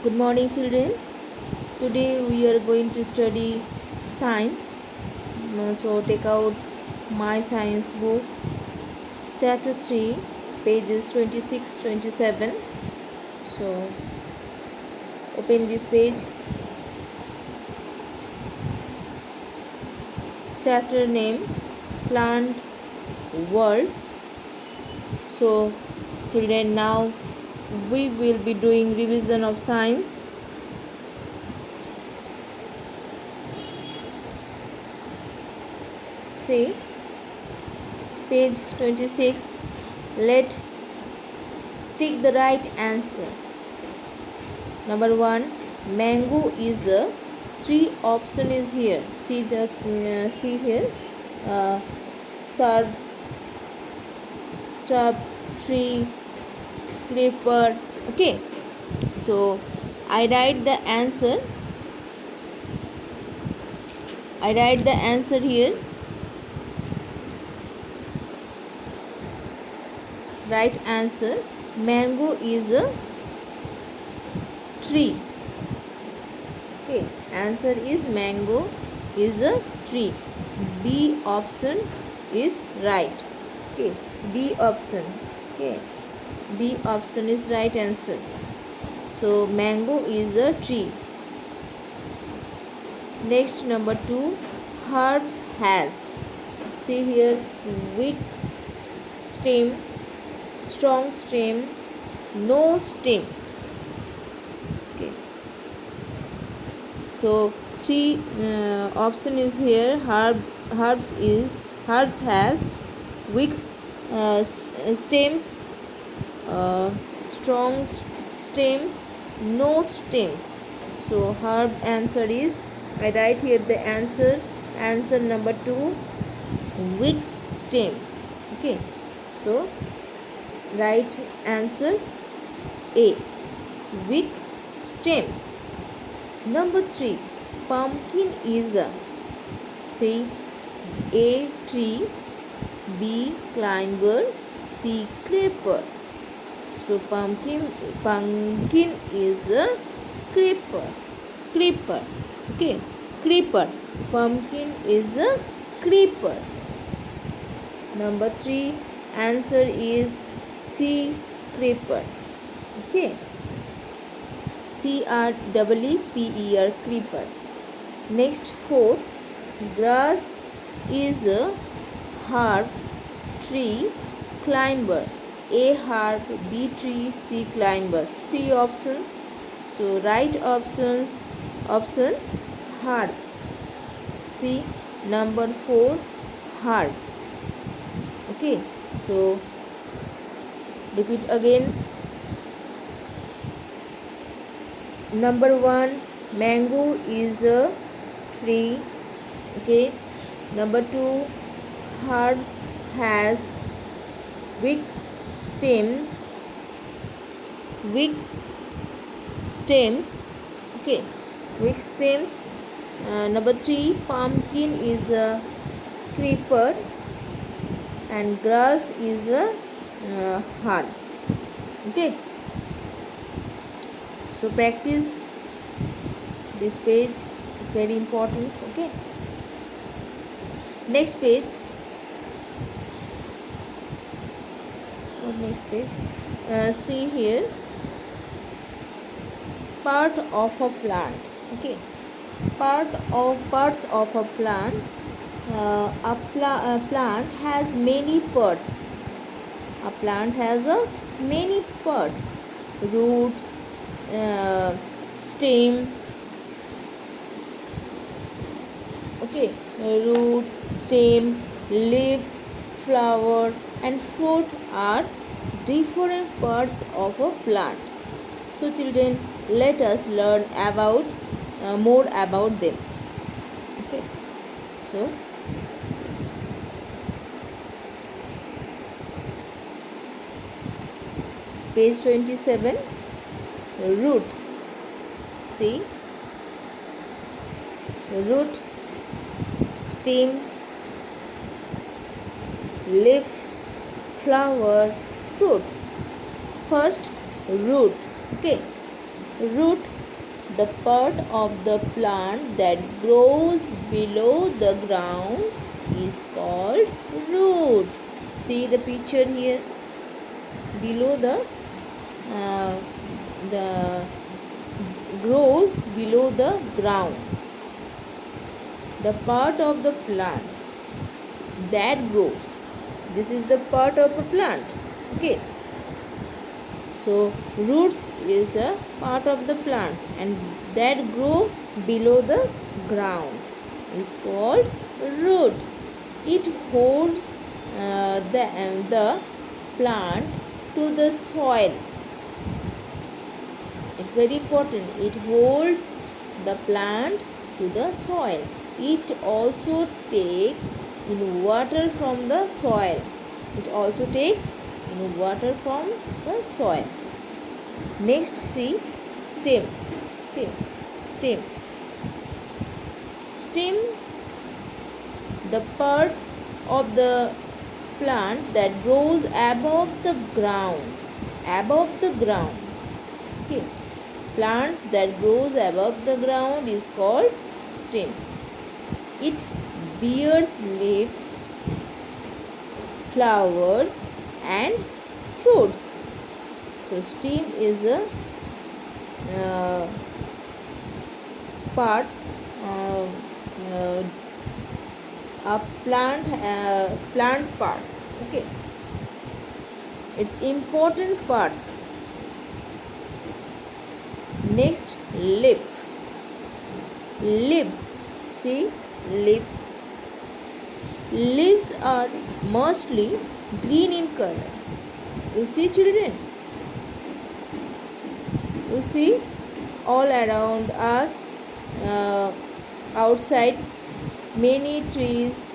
Good morning, children. Today we are going to study science. So take out my science book, chapter 3, pages 26 27. So open this page. Chapter name Plant World. So children, now we will be doing revision of science. See page 26. Let take the right answer. Number 1, mango is a three option is here. See here, uh, shrub, shrub, tree, creeper. Okay, so I write the answer. I write the answer here. Right answer. Mango is a tree. Okay, answer is mango is a tree. B option is right. Okay, B option. Okay, B option is right answer. So mango is a tree. Next, number 2, herbs has. See here, weak stem, strong stem, no stem. Okay, so three option is here. Herbs has weak stems, strong stems, no stems. So herb answer is, I write here the answer. Answer number 2, weak stems. Okay, so right answer A, weak stems. Number 3, pumpkin is a, say, A tree, B climber, C creeper. So pumpkin is a creeper. Creeper. Okay, creeper. Pumpkin is a creeper. Number 3, answer is C creeper. Okay, CREEPER creeper. Next 4, grass is a herb, tree, climber. A herb, B tree, C climber. 3 options. So right option herb. See number 4, herb. Okay, so repeat again. Number 1, mango is a tree. Okay, number 2, herbs has weak stems. Okay, weak stems. Number 3, pumpkin is a creeper and grass is a herb. Okay, so practice this page is very important. Okay, next page. What next page? See here, part of a plant. Okay, parts of a plant. A plant has many parts. A plant has many parts: root, stem. Okay, root, stem, leaf, flower, and fruit are different parts of a plant. So children, let us learn about more about them. Okay, so page 27, root. See, root, stem, leaf, flower, fruit. First, root. Okay, Root, the part of the plant that grows below the ground, is called root. See the picture here. Below uh, the grows below the ground. The part of the plant that grows. This is the part of a plant. Okay. So roots is a part of the plants and that grow below the ground is called root. It holds the plant to the soil. It's very important. It holds the plant to the soil. It also takes in water from the soil. It also takes in water from the soil. Next, see stem. Okay, stem. Stem, the part of the plant that grows above the ground. Above the ground. Okay, plants that grows above the ground is called stem. It bears leaves, flowers, and fruits. So stem is parts of plant parts. Okay, it's important parts. Next, leaf. Leaves. See, leaves. Leaves are mostly green in color. You see, children? You see all around us, outside many trees,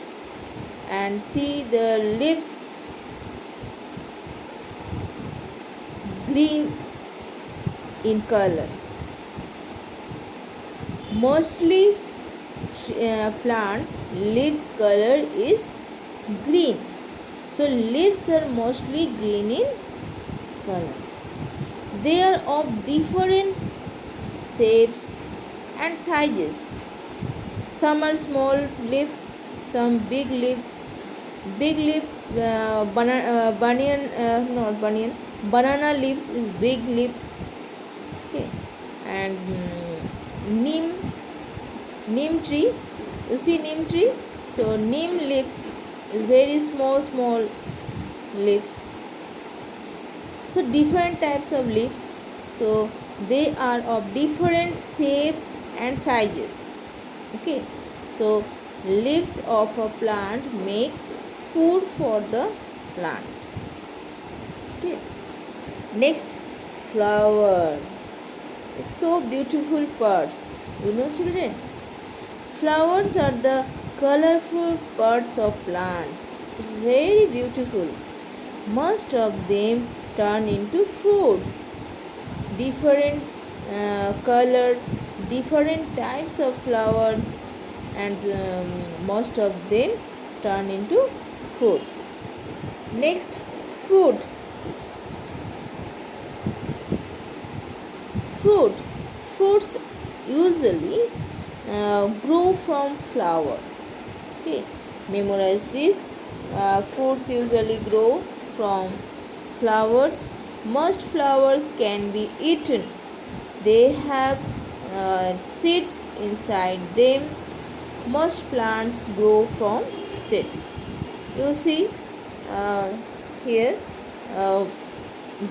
and see the leaves green in color. Mostly plants leaf color is green. So leaves are mostly green in color. They are of different shapes and sizes. Some are small leaf, some big leaf. Big leaf, banana leaves is big leaves. Okay, and neem tree. You see neem tree. So neem leaves is very small leaves. So different types of leaves. So they are of different shapes and sizes. Okay, so leaves of a plant make food for the plant. Okay, next, flower. It's so beautiful parts. You know, children, flowers are the colorful parts of plants. It's very beautiful. Most of them turn into fruits. Different color, different types of flowers, and most of them turn into fruits. Next, fruit. Fruits usually grow from flowers. Okay, memorize this. Fruits usually grow from flowers. Most flowers can be eaten. They have seeds inside them. Most plants grow from seeds. You see here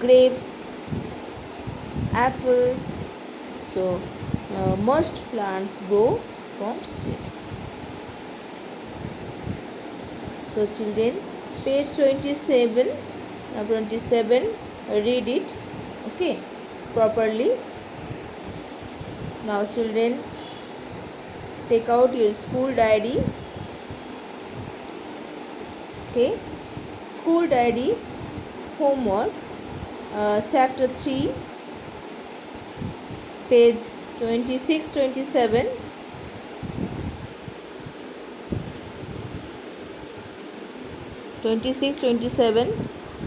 grapes, apple. So most plants grow from seeds. So children, page 27, read it, okay, properly. Now children, take out your school diary. Okay, school diary homework, chapter 3, page 26, 27.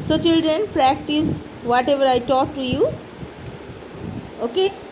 So children, practice whatever I taught to you. Okay.